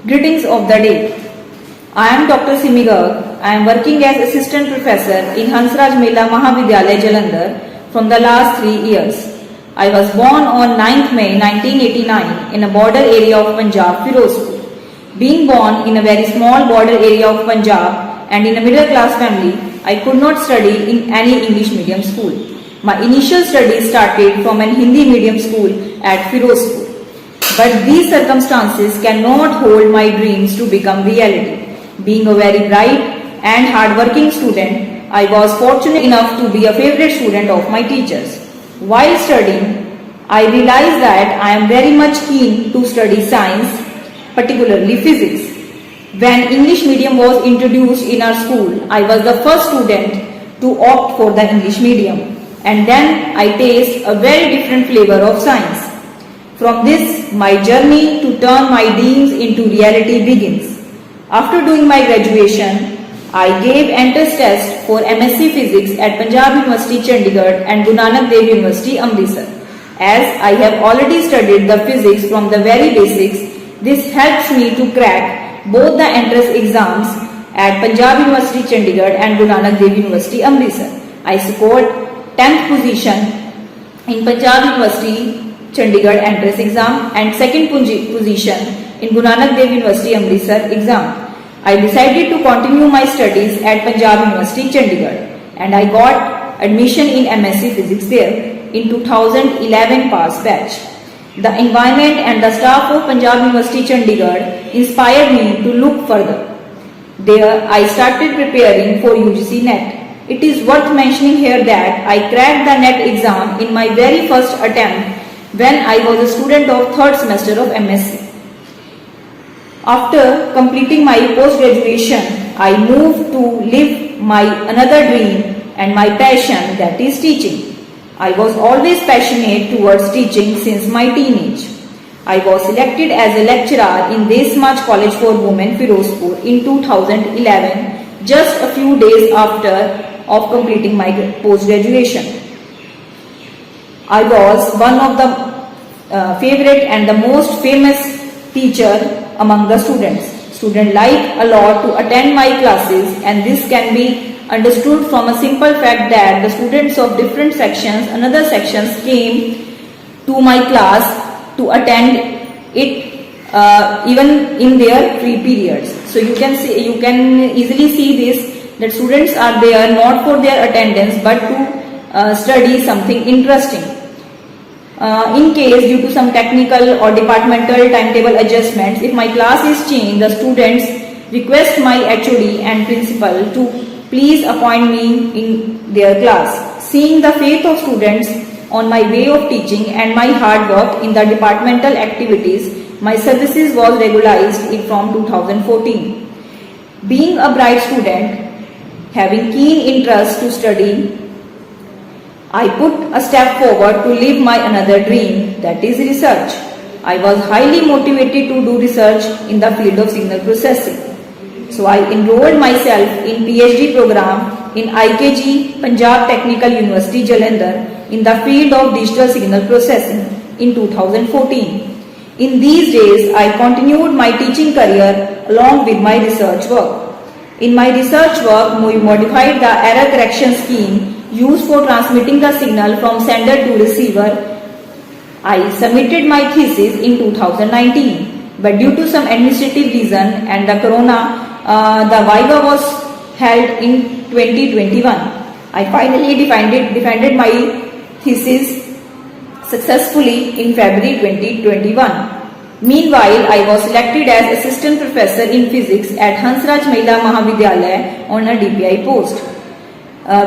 Greetings of the day. I am Dr. Simi Garg. I am working as assistant professor in Hansraj Mehla Mahavidyalaya Jalandhar from the last 3 years. I was born on 9th May 1989 in a border area of Punjab, Firozpur. Being born in a very small border area of Punjab and in a middle class family, I could not study in any English medium school. My initial studies started from an Hindi medium school at Firozpur. But these circumstances cannot hold my dreams to become reality. Being a very bright and hard-working student, I was fortunate enough to be a favorite student of my teachers. While studying, I realized that I am very much keen to study science, particularly physics. When English medium was introduced in our school, I was the first student to opt for the English medium. And then I tasted a very different flavor of science. From this, my journey to turn my dreams into reality begins. After doing my graduation, I gave entrance test for MSc Physics at Punjab University Chandigarh and Guru Nanak Dev University Amritsar. As I have already studied the physics from the very basics, this helps me to crack both the entrance exams at Punjab University Chandigarh and Guru Nanak Dev University Amritsar. I scored 10th position in Punjab University Chandigarh entrance exam and second position in Guru Nanak Dev University Amritsar exam. I decided to continue my studies at Punjab University Chandigarh and I got admission in MSc Physics there in 2011 pass batch. The environment and the staff of Punjab University Chandigarh inspired me to look further. There I started preparing for UGC NET. It is worth mentioning here that I cracked the NET exam in my very first attempt when I was a student of 3rd semester of MSc. After completing my post-graduation, I moved to live my another dream and my passion, that is teaching. I was always passionate towards teaching since my teenage. I was selected as a lecturer in Desmaj College for Women, Firozpur in 2011, just a few days after of completing my post-graduation. I was one of the favorite and the most famous teacher among the students. Students like a lot to attend my classes, and this can be understood from a simple fact that the students of different sections, another sections came to my class to attend it even in their free periods. So you can easily see this, that students are there not for their attendance but to study something interesting. In case due to some technical or departmental timetable adjustments, if my class is changed, the students request my HOD and principal to please appoint me in their class. Seeing the faith of students on my way of teaching and my hard work in the departmental activities, my services was regularized from 2014. Being a bright student, having keen interest to study, I put a step forward to live my another dream, that is research. I was highly motivated to do research in the field of signal processing. So I enrolled myself in PhD program in IKG Punjab Technical University Jalandhar in the field of digital signal processing in 2014. In these days, I continued my teaching career along with my research work. In my research work, we modified the error correction scheme used for transmitting the signal from sender to receiver. I submitted my thesis in 2019, but due to some administrative reason and the corona, the viva was held in 2021. I finally defended my thesis successfully in February 2021. Meanwhile, I was selected as assistant professor in physics at Hansraj Mehla Mahavidyalaya on a DPI post,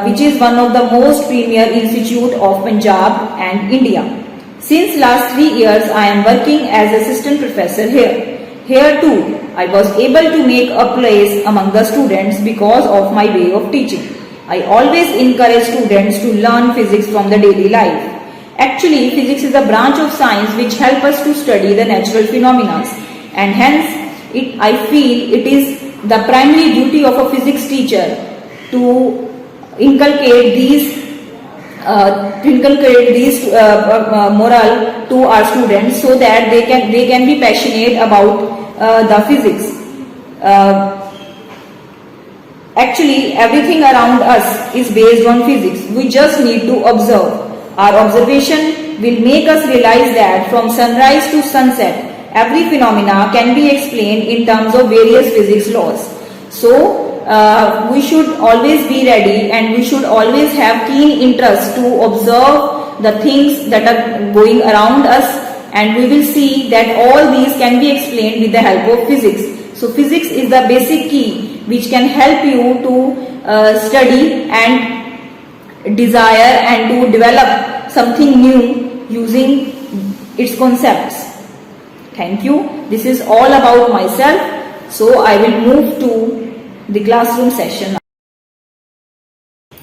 which is one of the most premier institute of Punjab and India. Since last 3 years, I am working as assistant professor here. Here too, I was able to make a place among the students because of my way of teaching. I always encourage students to learn physics from the daily life. Actually, physics is a branch of science which helps us to study the natural phenomena, and hence I feel it is the primary duty of a physics teacher to inculcate these moral to our students so that they can be passionate about the physics. Actually, everything around us is based on physics. We just need to observe. Our observation will make us realize that from sunrise to sunset, every phenomena can be explained in terms of various physics laws. So, we should always be ready and we should always have keen interest to observe the things that are going around us, and we will see that all these can be explained with the help of physics. So, physics is the basic key which can help you to study and desire and to develop something new using its concepts. Thank you. This is all about myself. So I will move to the classroom session.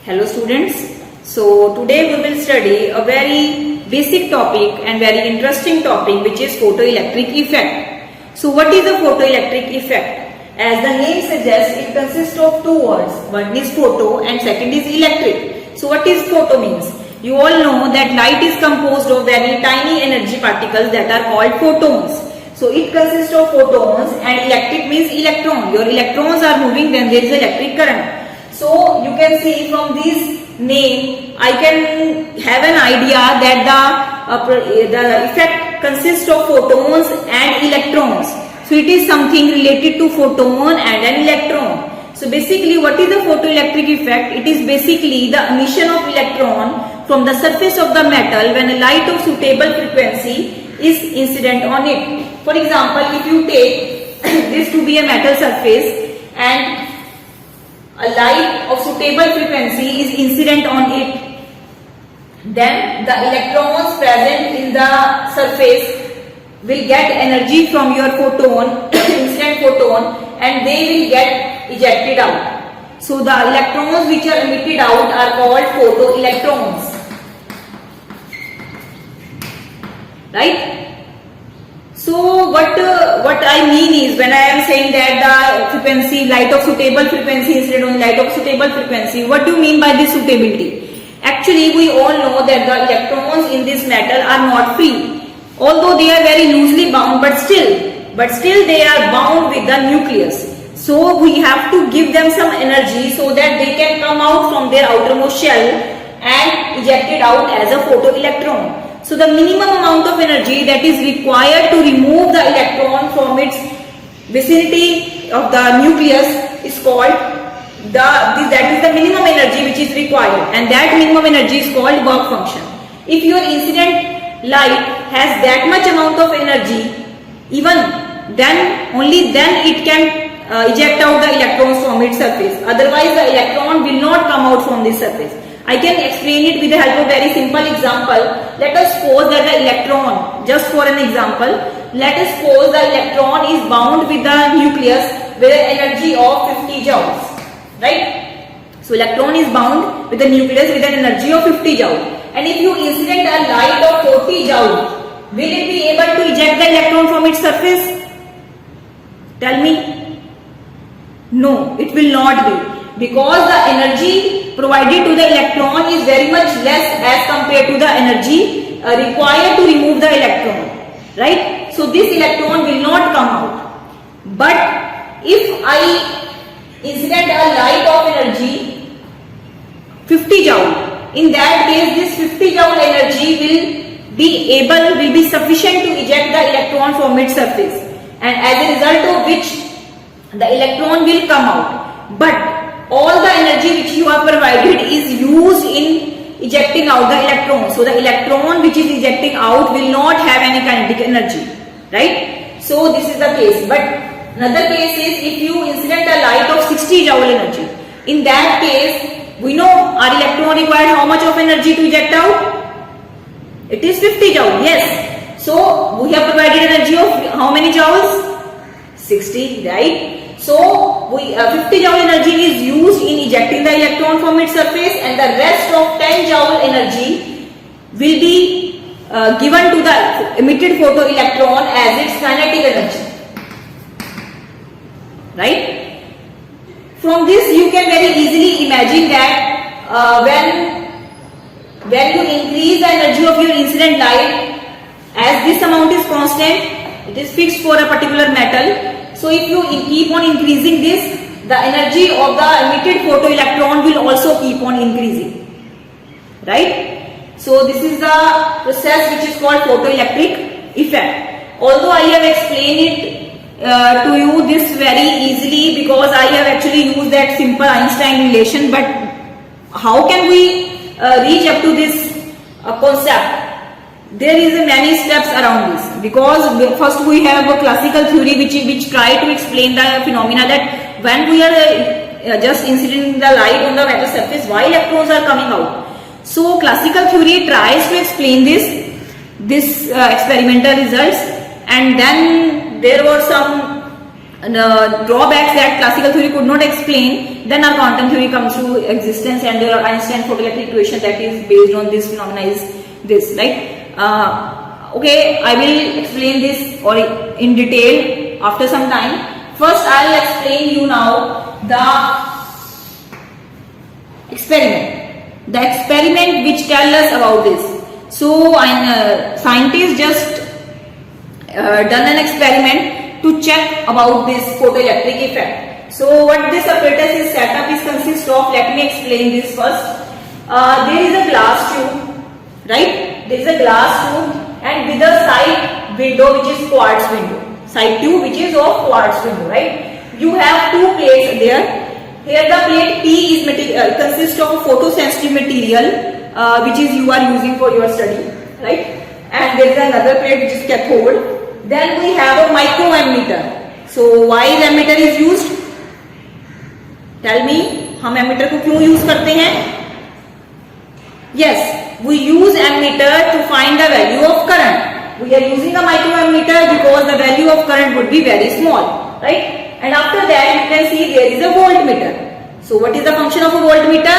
Hello students. So today we will study a very basic topic and very interesting topic, which is photoelectric effect. So what is the photoelectric effect? As the name suggests, it consists of two words. One is photo and second is electric. So what is photo means? You all know that light is composed of very tiny energy particles that are called photons. So it consists of photons, and electric means electron. Your electrons are moving, then there is electric current. So you can see from this name, I can have an idea that the effect consists of photons and electrons. So it is something related to photon and an electron. So basically, what is the photoelectric effect? It is basically the emission of electron from the surface of the metal when a light of suitable frequency is incident on it. For example, if you take this to be a metal surface and a light of suitable frequency is incident on it, then the electrons present in the surface will get energy from your photon, incident photon, and they will get ejected out. So the electrons which are emitted out are called photoelectrons. Right? So what I mean is, when I am saying that the frequency, light of suitable frequency incident on light of suitable frequency, what do you mean by this suitability? Actually, we all know that the electrons in this metal are not free. Although they are very loosely bound, but still they are bound with the nucleus. So we have to give them some energy so that they can come out from their outermost shell and eject it out as a photoelectron. So the minimum amount of energy that is required to remove the electron from its vicinity of the nucleus is called that is the minimum energy which is required, and that minimum energy is called work function. If your incident light has that much amount of energy, even then, only then it can eject out the electrons from its surface. Otherwise, the electron will not come out from this surface. I can explain it with the help of a very simple example. Let us suppose that the electron, just for an example, let us suppose the electron is bound with the nucleus with an energy of 50 joules. Right? So, electron is bound with the nucleus with an energy of 50 joules. And if you incident a light of 40 joule, will it be able to eject the electron from its surface? Tell me. No, it will not be, because the energy provided to the electron is very much less as compared to the energy required to remove the electron. Right? So this electron will not come out. But if I incident a light of energy 50 joule, in that case, this 50 joule energy will be sufficient to eject the electron from its surface, and as a result of which the electron will come out. But all the energy which you have provided is used in ejecting out the electron. So the electron which is ejecting out will not have any kinetic energy. Right? So this is the case. But another case is if you incident a light of 60 joule energy. In that case, we know our electron required how much of energy to eject out? It is 50 joule, yes. So we have provided energy of how many joules? 60, right? So 50 joule energy is used in ejecting the electron from its surface, and the rest of 10 joule energy will be given to the emitted photoelectron as its kinetic energy. Right? From this you can very easily imagine that when you increase the energy of your incident light, as this amount is constant, It is fixed for a particular metal. So if you keep on increasing this, the energy of the emitted photoelectron will also keep on increasing. Right? So this is the process which is called photoelectric effect. Although I have explained it to you this very easily because I have actually used that simple Einstein relation, but how can we reach up to this concept? There is many steps around this, because first we have a classical theory which try to explain the phenomena that when we are just incident the light on the metal surface, why electrons are coming out. So classical theory tries to explain this experimental results, and then there were some drawbacks that classical theory could not explain. Then our quantum theory comes to existence, and there are Einstein photoelectric equation that is based on this phenomena is this, right? Okay, I will explain this or in detail after some time. First, I will explain you now the experiment. The experiment which tell us about this. So, scientists just done an experiment to check about this photoelectric effect. So, what this apparatus is set up is consists of. Let me explain this first. There is a glass tube, right? There is a glass tube, and with a side window which is quartz window. Side tube which is of quartz window, right? You have two plates there. Here the plate P is consists of a photosensitive material which is you are using for your study, right? And there is another plate which is cathode. Then we have a microammeter. So why the ammeter is used? Tell me, हम ammeter को क्यों use करते हैं? Yes, we use ammeter to find the value of current. We are using a microammeter because the value of current would be very small, right? And after that you can see there is a voltmeter. So what is the function of a voltmeter?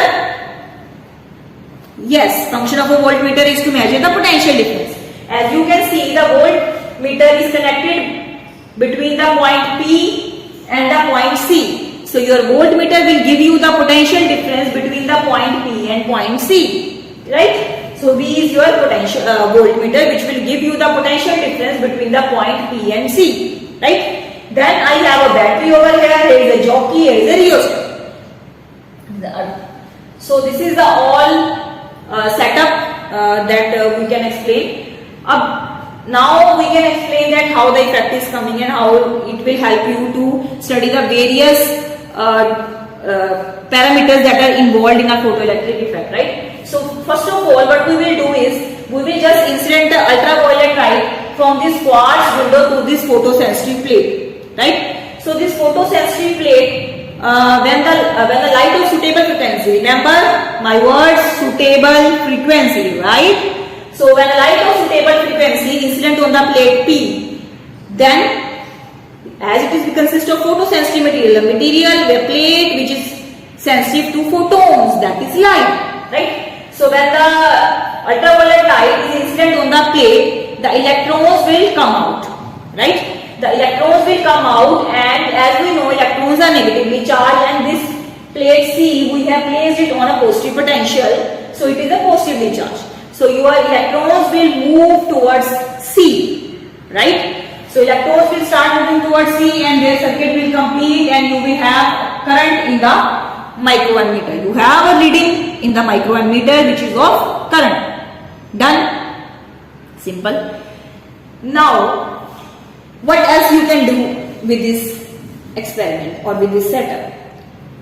Yes, function of a voltmeter is to measure the potential difference. As you can see, the voltmeter is connected between the point P and the point C. So your voltmeter will give you the potential difference between the point P and point C, right? So V is your potential voltmeter which will give you the potential difference between the point P and C, right? Then I have a battery over here, here is a jockey, here is a rheostat. So this is the all setup that we can explain. Now we can explain that how the effect is coming and how it will help you to study the various parameters that are involved in a photoelectric effect, right? So first of all, what we will do is we will just incident the ultraviolet light from this quartz window to this photosensitive plate, right? So this photosensitive plate, when the light of suitable frequency, remember my words, suitable frequency, right? So when a light of suitable frequency incident on the plate P, then as it is consists of photosensitive material, a plate which is sensitive to photons, that is light, right? So when the ultraviolet light is incident on the plate, the electrons will come out, right? The electrons will come out, and as we know, electrons are negatively charged, and this plate C, we have placed it on a positive potential, so it is a positively charged. So your electrons will move towards C, right? So electrons will start moving towards C, and their circuit will complete, and you will have current in the microammeter. You have a reading in the microammeter which is of current. Done? Simple. Now, what else you can do with this experiment or with this setup?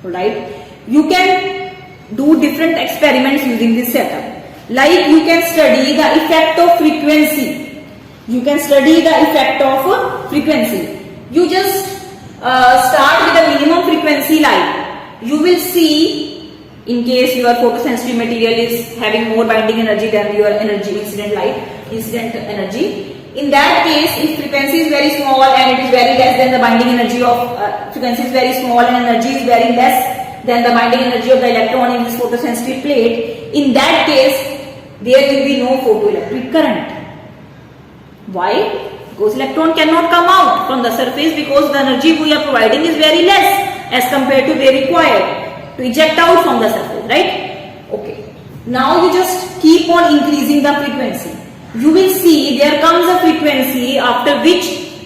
Right? You can do different experiments using this setup. Like you can study the effect of frequency. You can study the effect of frequency. You just start with a minimum frequency light. You will see, in case your photosensitive material is having more binding energy than your energy incident energy. In that case, if frequency is very small and it is very less than the binding energy of frequency is very small and energy is very less than the binding energy of the electron in this photosensitive plate, in that case there will be no photoelectric current. Why? Because electron cannot come out from the surface because the energy we are providing is very less as compared to they required to eject out from the surface, right? Okay. Now you just keep on increasing the frequency. You will see there comes a frequency after which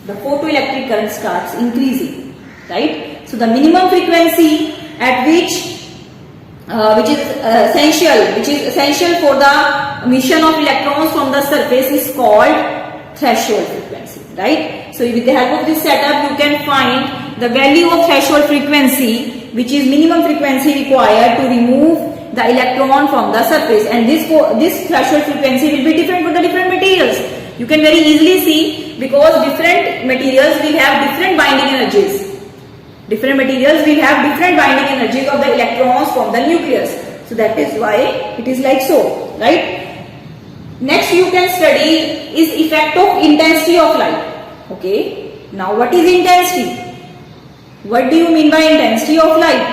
the photoelectric current starts increasing, right? So the minimum frequency at which is essential for the emission of electrons from the surface is called threshold frequency, right? So with the help of this setup, you can find the value of threshold frequency, which is minimum frequency required to remove the electron from the surface, and this threshold frequency will be different for the different materials. You can very easily see, because different materials will have different binding energies. Different materials will have different binding energies of the electrons from the nucleus. So that is why it is like so, right? Next you can study is effect of intensity of light. Okay. Now what is intensity? What do you mean by intensity of light?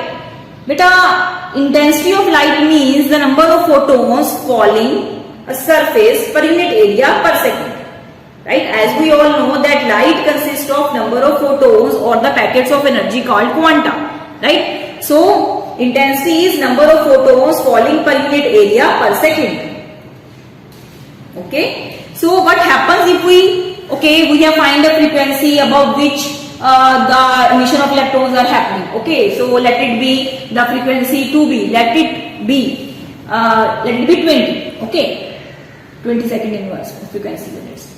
Beta, intensity of light means the number of photons falling a surface per unit area per second. Right? As we all know that light consists of number of photons or the packets of energy called quanta. Right? So, intensity is number of photons falling per unit area per second. Okay? So, what happens if we have find a frequency above which the emission of electrons are happening. Okay, so let it be the frequency 2b, let it be 20. Okay, 22nd inverse frequency units.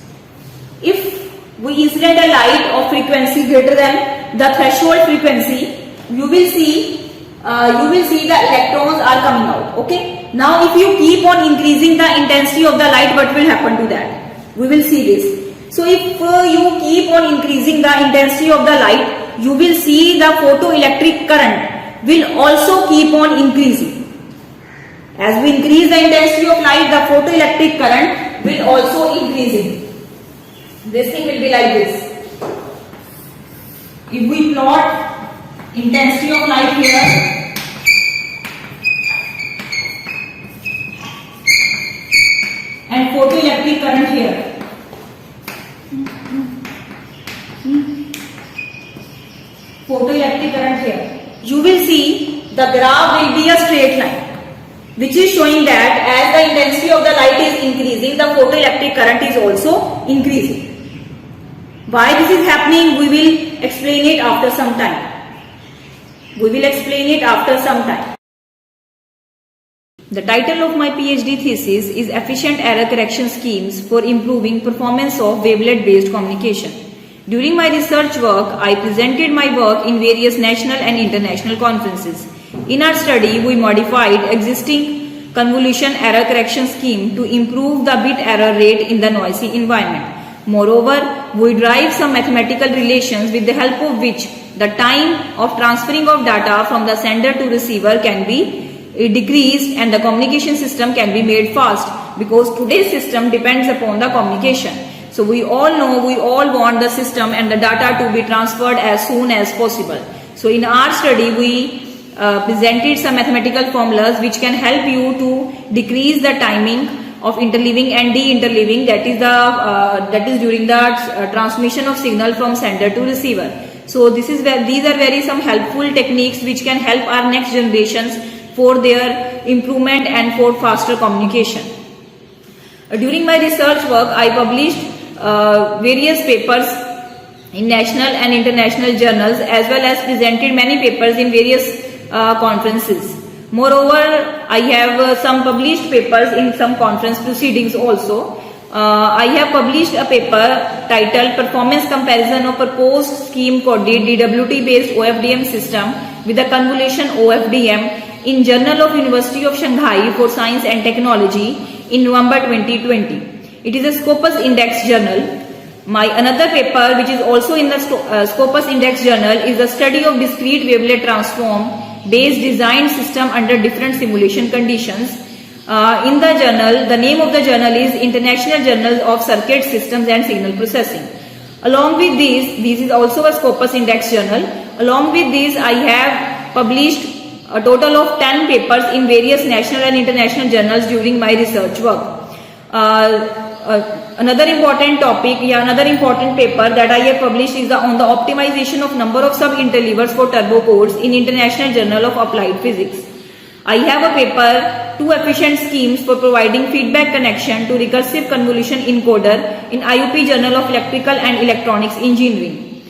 If we incident a light of frequency greater than the threshold frequency, you will see the electrons are coming out. Okay. Now, if you keep on increasing the intensity of the light, what will happen to that? We will see this. So, if you keep on increasing the intensity of the light, you will see the photoelectric current will also keep on increasing. As we increase the intensity of light, the photoelectric current will also increasing. This thing will be like this. If we plot intensity of light here, and photoelectric current here. Photoelectric current here. You will see the graph will be a straight line, which is showing that as the intensity of the light is increasing, the photoelectric current is also increasing. Why this is happening, we will explain it after some time. The title of my PhD thesis is Efficient Error Correction Schemes for Improving Performance of Wavelet Based Communication. During my research work, I presented my work in various national and international conferences. In our study, we modified existing convolution error correction scheme to improve the bit error rate in the noisy environment. Moreover, we derive some mathematical relations with the help of which the time of transferring of data from the sender to receiver can be decreased and the communication system can be made fast, because today's system depends upon the communication. So we all know, we all want the system and the data to be transferred as soon as possible. So in our study, we presented some mathematical formulas which can help you to decrease the timing of interleaving and de-interleaving, that is during the transmission of signal from sender to receiver. So these are very some helpful techniques which can help our next generations for their improvement and for faster communication. During my research work, I published various papers in national and international journals, as well as presented many papers in various conferences. Moreover, I have some published papers in some conference proceedings also. I have published a paper titled Performance Comparison of Proposed Scheme Coded DWT based OFDM System with the Convolution OFDM in Journal of University of Shanghai for Science and Technology in November 2020. It is a Scopus Index journal. My another paper, which is also in the Scopus Index journal, is the study of discrete wavelet transform based design system under different simulation conditions. In the journal, the name of the journal is International Journal of Circuit Systems and Signal Processing. Along with this is also a Scopus Index journal. Along with this, I have published a total of 10 papers in various national and international journals during my research work. Another important paper that I have published is on the optimization of number of sub-interleavers for turbo codes in International Journal of Applied Physics. I have a paper, 2 efficient schemes for providing feedback connection to recursive convolution encoder in IUP Journal of Electrical and Electronics Engineering.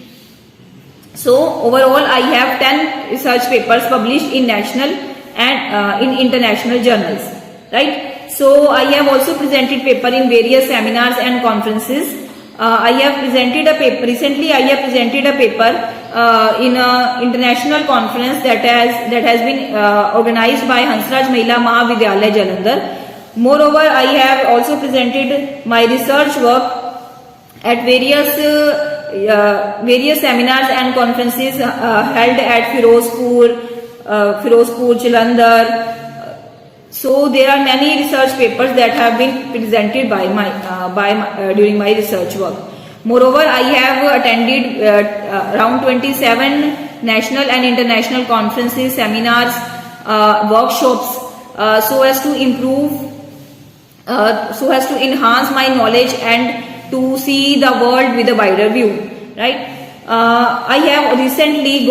So overall I have 10 research papers published in national and in international journals, right? So I have also presented paper in various seminars and conferences. I have presented a paper recently. I have presented a paper in a international conference that has been organized by Hansraj Mahila Mahavidyalaya Jalandhar. Moreover, I have also presented my research work at various seminars and conferences held at Firozpur, Jalandhar. So there are many research papers that have been presented by during my research work. Moreover, I have attended around 27 national and international conferences, seminars, workshops, so as to enhance my knowledge and to see the world with a wider view. Right? I have recently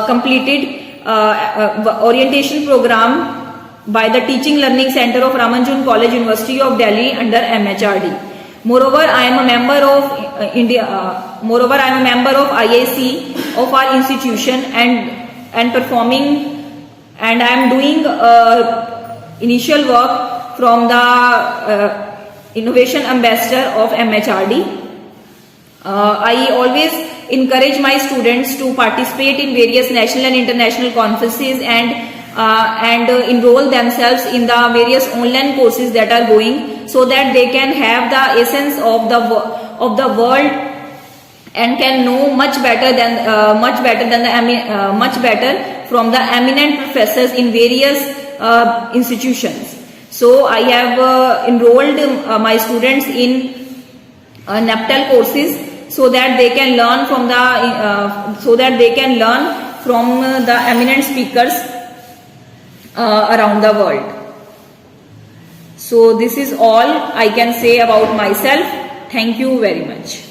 completed orientation program by the Teaching Learning Center of Ramanjun College, University of Delhi under MHRD. Moreover, I am a member of IAC of our institution and performing, and I am doing initial work from the Innovation Ambassador of MHRD. I always encourage my students to participate in various national and international conferences and enroll themselves in the various online courses that are going, so that they can have the essence of the world and can know much better from the eminent professors in various institutions. So I have enrolled my students in NAPTEL courses, so that they can learn from the eminent speakers around the world. So this is all I can say about myself. Thank you very much.